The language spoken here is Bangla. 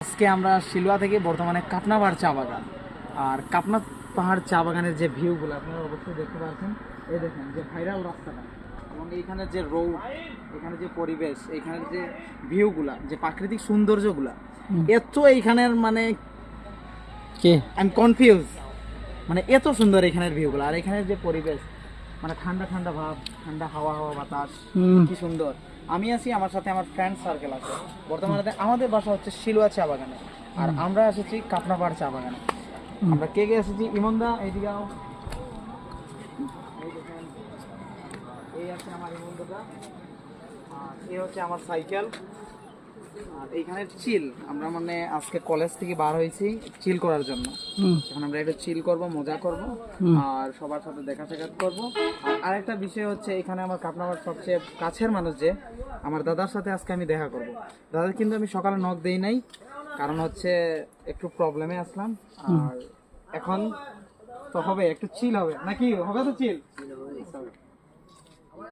আজকে আমরা শিলুয়া থেকে বর্তমানে কাপনা পাহাড় চা বাগান, আর কাপনা পাহাড় চা বাগানের যে ভিউগুলো আপনারা অবশ্যই দেখতে পাচ্ছেন। এই দেখেন যে ভাইরাল রাস্তাটা এবং এইখানে যে রোড, এখানে যে পরিবেশ, এইখানের যে ভিউগুলা, যে প্রাকৃতিক সৌন্দর্যগুলা, এত এইখানের মানে কি আই এম কনফিউজ, মানে এত সুন্দর এখানের ভিউগুলো। আর এখানের যে পরিবেশ, মানে ঠান্ডা ঠান্ডা ভাব, ঠান্ডা হাওয়া হাওয়া বাতাস, কি সুন্দর। আমি আছি, আমার সাথে আমার ফ্রেন্ড সার্কেল আছে। বর্তমানে আমাদের বাসা হচ্ছে শিলুয়া চা বাগানে, আর আমরা এসেছি কাপনা পাহাড় চা বাগানে। আমরা কে কে এসেছি? ইমনদা এইদিকে আও। এই দেখেন, এই আছে আমার ইমনদা, আর এই হচ্ছে আমার সাইকেল। আর এইখানে চিল, আমরা মানে আজকে কলেজ থেকে বার হয়েছি চিল করার জন্য। এখন আমরা একটু চিল করব, মজা করব, আর সবার সাথে দেখা সাক্ষাৎ করব। আর আরেকটা বিষয় হচ্ছে, এখানে আমার কাপনাবার সবচেয়ে কাছের মানুষ যে আমার দাদার সাথে আজকে আমি দেখা করব। দাদা কিন্তু আমি সকালে নক দেই নাই, কারণ হচ্ছে একটু প্রবলেমে আসলাম। আর এখন তো হবে একটু চিল হবে নাকি? হবে তো চিল।